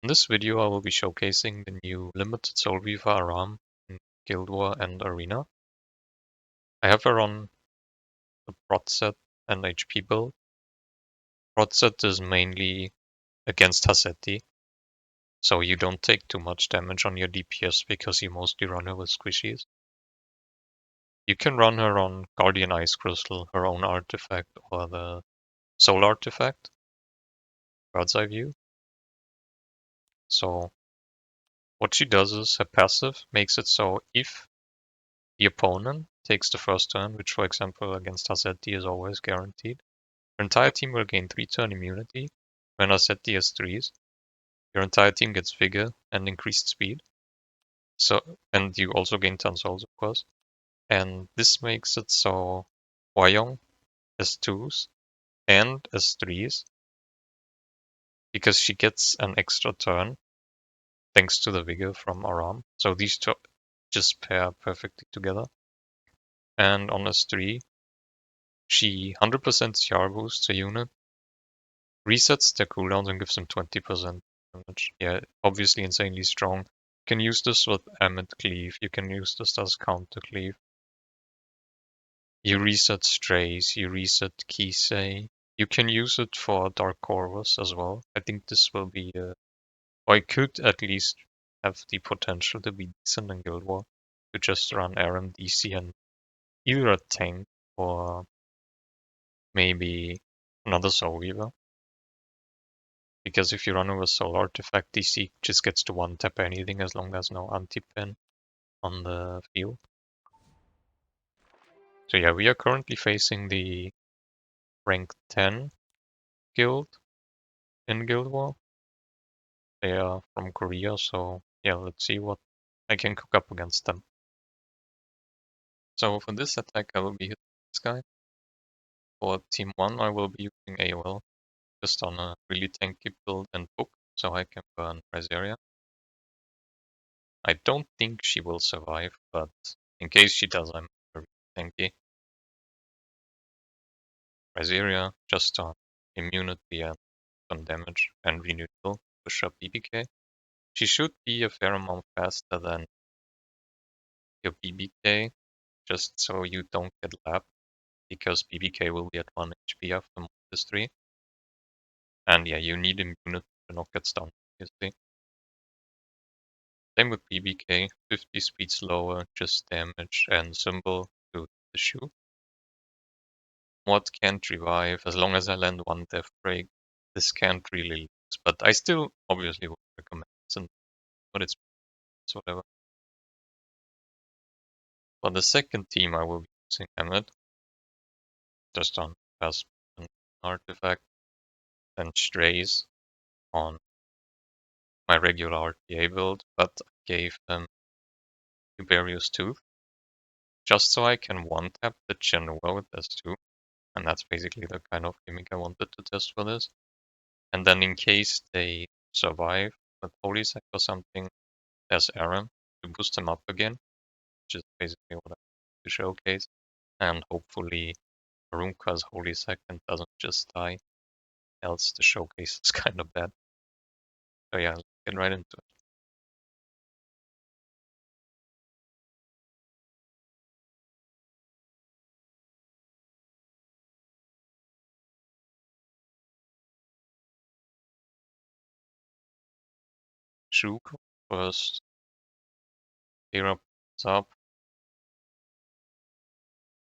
In this video I will be showcasing the new limited Soul Reaver Aram in Guild War and Arena. I have her on the prot set and HP build. Prot set is mainly against Haseti, so you don't take too much damage on your DPS because you mostly run her with squishies. You can run her on Guardian Ice Crystal, her own artifact, or the Soul artifact, Bird's Eye View. So what she does is her passive makes it so if the opponent takes the first turn, which for example against Haseti is always guaranteed, your entire team will gain 3-turn immunity. When Haseti has 3s, your entire team gets vigor and increased speed. So, and you also gain 10 souls, of course. And this makes it so Hwayong has 2s and has 3s because she gets an extra turn thanks to the vigor from Aram. So these two just pair perfectly together. And on S3, she 100% CR boosts a unit, resets their cooldowns and gives them 20% damage. Yeah, obviously insanely strong. You can use this with Amit Cleave, you can use this as counter cleave. You reset Strays, you reset Kisei. You can use it for Dark Corvus as well. I think this will be, or it could at least have the potential to be decent in Guild War. To just run Aram, DC, and either a tank or maybe another Soul Weaver. Because if you run over Soul Artifact, DC just gets to one-tap anything as long as no anti-pin on the field. So yeah, we are currently facing the rank 10 guild in Guild War. They are from Korea, so yeah, let's see what I can cook up against them. So for this attack, I will be hitting this guy. For Team 1, I will be using AOL, just on a really tanky build and book, so I can burn Brazilia. I don't think she will survive, but in case she does, I'm very tanky. Brazilia just on immunity and some damage and renewal, push up BBK. She should be a fair amount faster than your BBK, just so you don't get lapped, because BBK will be at 1 HP after Mortis 3. And yeah, you need immunity to not get stunned, obviously. Same with BBK, 50 speed slower, just damage and symbol to the shoe. What can't revive, as long as I land one death break, this can't really lose, but I still obviously would recommend it, but it's whatever. For the second team, I will be using Emmet, just on pass an artifact, and Strays on my regular RTA build, but I gave them Tiberius Tooth, just so I can one-tap the Genoa with S2, and that's basically the kind of gimmick I wanted to test for this. And then in case they survive with Holy Sack or something, there's Aram to boost them up again, which is basically what I want to showcase. And hopefully Arunka's Holy Second doesn't just die, else the showcase is kind of bad. So yeah, let's get right into it. Shuk first, Hera pops up.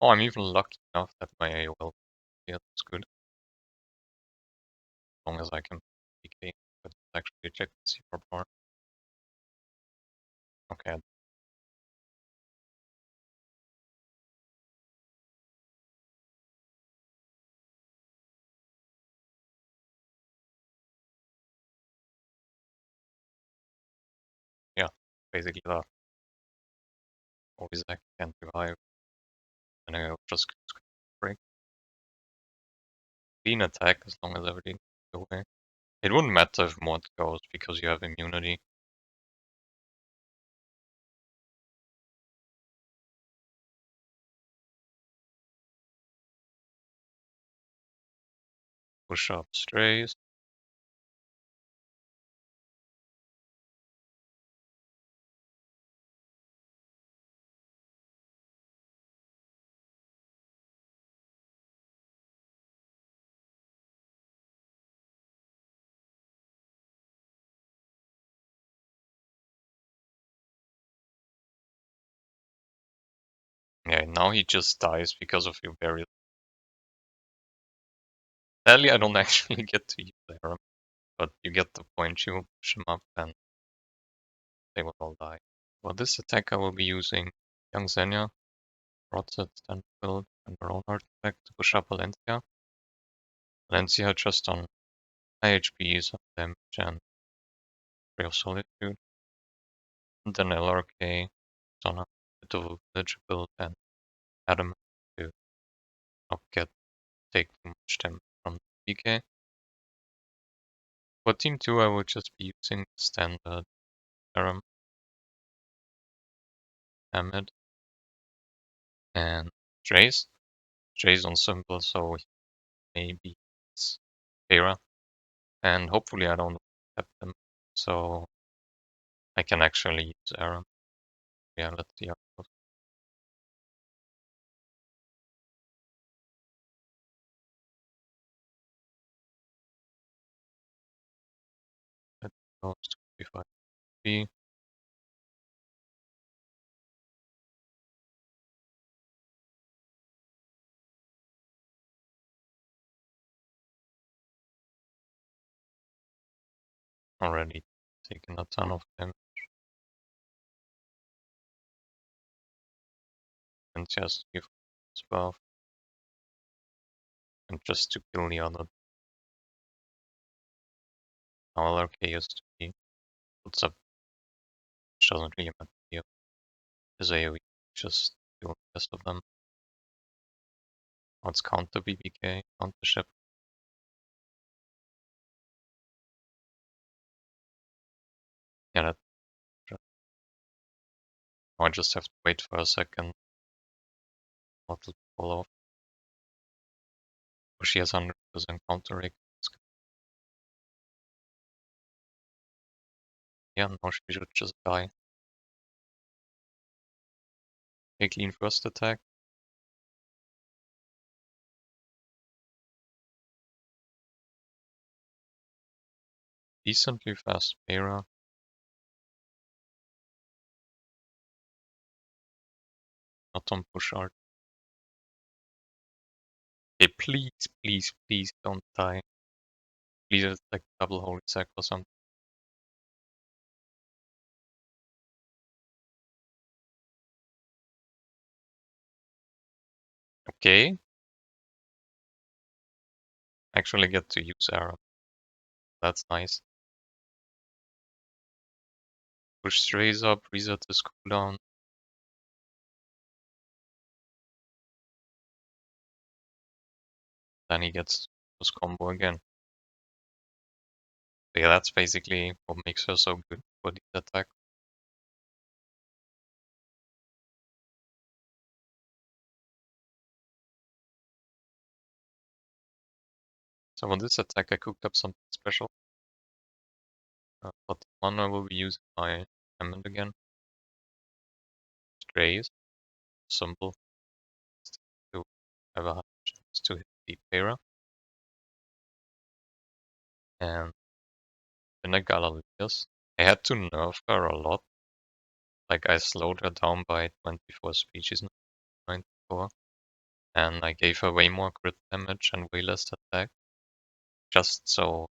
Oh, I'm even lucky enough that my AOL, yeah, that's good. As long as I can PK, but actually check the C4 bar. Okay, yeah, basically that. Always I can't revive, and I just break. Clean attack as long as everything goes away. It wouldn't matter if Mod goes because you have immunity. Push up Strays. Yeah, now he just dies because of your very... Sadly, I don't actually get to use Aram, but you get the point. You push him up and they will all die. For this attack, I will be using Young Zenya, Broadsword, Stand Build, and our own artifact to push up Valencia. Valencia just on high HP, some damage, and Ray of Solitude. And then LRK on a bit of a village build and Aram to not take too much damage from the PK. For team 2, I will just be using the standard Aram, Hamid, and Trace. Trace on symbol, so maybe it's Hera. And hopefully I don't tap them, so I can actually use Aram. Yeah, let's see how it goes. It goes to 55B. Already taken a ton of damage. And just give 12. And just to kill the other. LRK used to be puts up, which doesn't really matter here. His AoE just kill the rest of them. Let's counter BBK, counter ship. Yeah, that. I just have to wait for a second. Not to fall off. Oh, she has 100% counter rate. Yeah, no, she should just die. Okay, clean first attack. Decently fast Mera. Not on push art. Okay, please, please, please don't die. Please, it's like double holy sack or something. Okay. Actually get to use Aram. That's nice. Push strays up, reset his cooldown. Then he gets his combo again. So yeah, that's basically what makes her so good for this attack. So for this attack I cooked up something special. But one I will be using my Hammond again. Strays. Simple. To have a high chance to hit the Para. And then I got Galalias. I had to nerf her a lot. Like I slowed her down by 24 speed, she's 94. And I gave her way more crit damage and way less attack. Just so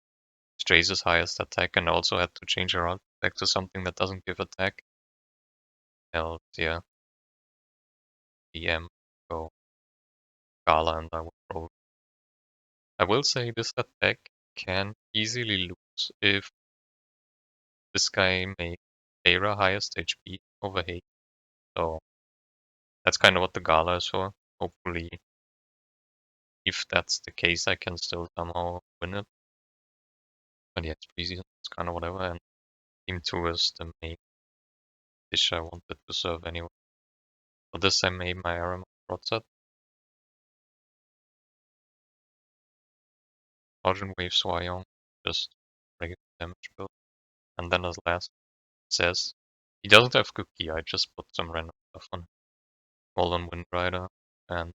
Strays' highest attack, and also had to change her out back to something that doesn't give attack. Else, yeah. DM, go Gala, and I will roll. I will say this attack can easily lose if this guy made Era highest HP over Hate. So that's kind of what the Gala is for. Hopefully, if that's the case, I can still somehow win it. But yeah, it's preseason, it's kind of whatever. And Team 2 is the main dish I wanted to serve anyway. For this, I made my Aram broadsword. Argent Wave Swayong, just regular damage build. And then as last says, he doesn't have Cookie, I just put some random stuff on. Golden Wind Rider, and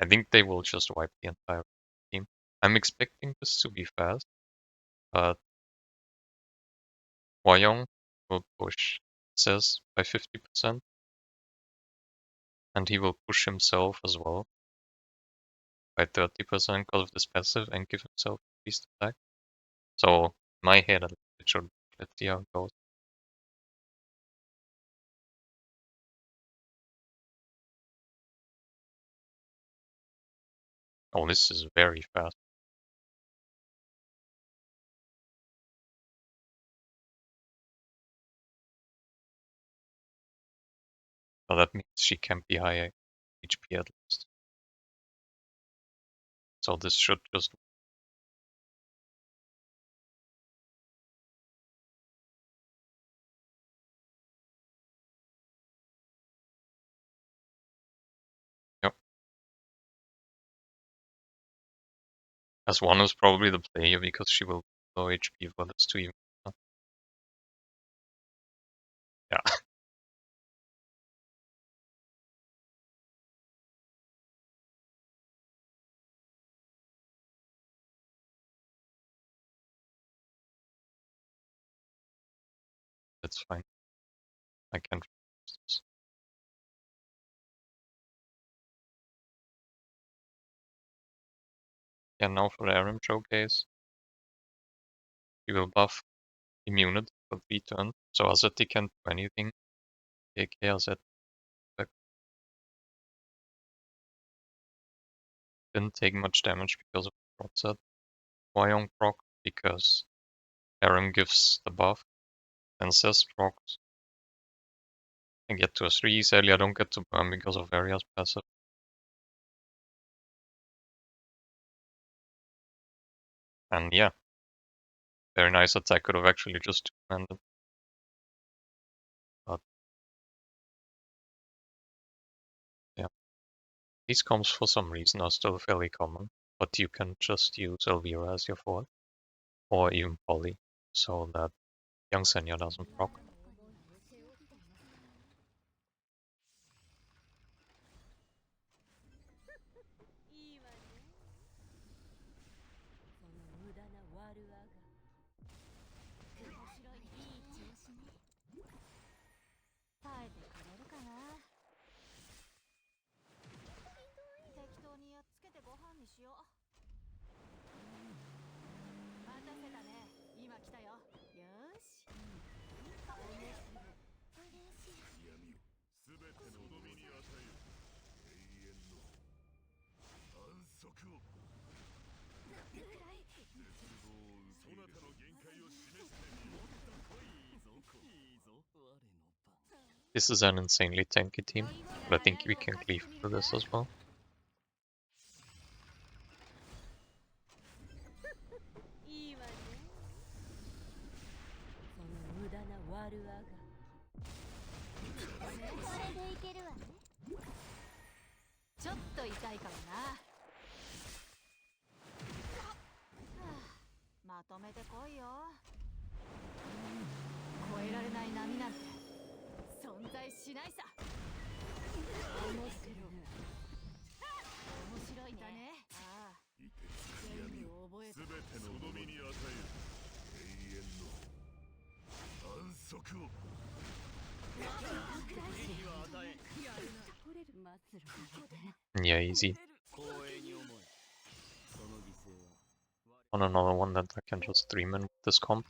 I think they will just wipe the entire team. I'm expecting this to be fast, but Wyong will push says by 50%. And he will push himself as well by 30% because of this passive and give himself increased attack. So, in my head, it should, let's see how it goes. Oh, this is very fast. So that means she can be higher HP at least. So this should just... Yep. S1 is probably the player because she will be low HP for this to even... Yeah. That's fine. I can't fix this. Yeah, now for the Aram showcase. He will buff immunity for 3 turns, so Azeti can't do anything. AK Azet didn't take much damage because of the set. Wyong proc because Aram gives the buff. And Cess procs. I get to a 3, sadly I don't get to burn because of Varia's passive. And yeah, very nice attack, could have actually just ended. But yeah, these comps for some reason are still fairly common, but you can just use Elvira as your forward, or even Polly, so that young Senya doesn't proc. This is an insanely tanky team, but I think we can cleave through this as well. Yeah, easy. On another one that I can just stream in this comp.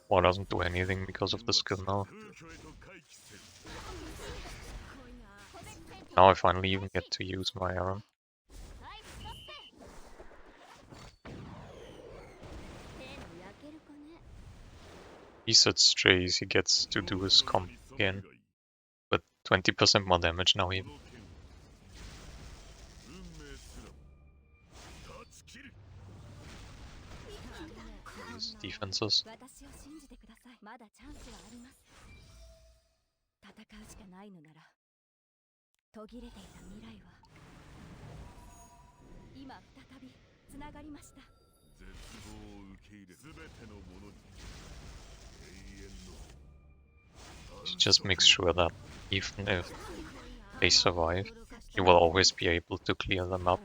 Or doesn't do anything because of the skill now. Now I finally even get to use my Aram. He sets Jace, he gets to do his comp again. But 20% more damage now even. His defenses. She just makes sure that even if they survive, you will always be able to clear them up.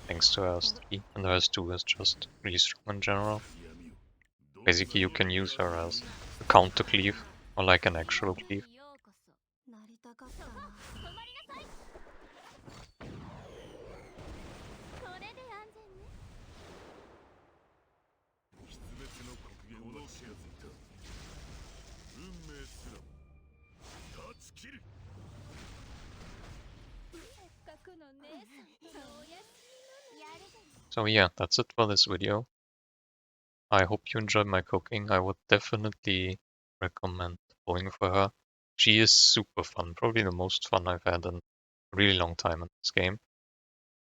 Thanks to her 3, and her 2 is just really strong in general. Basically, you can use her as a counter cleave, or like an actual cleave. So yeah, that's it for this video. I hope you enjoyed my cooking. I would definitely recommend going for her. She is super fun, probably the most fun I've had in a really long time in this game.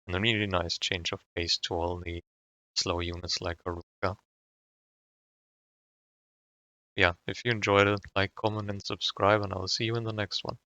And a really nice change of pace to all the slow units like Aruka. Yeah, if you enjoyed it, like, comment, and subscribe, and I'll see you in the next one.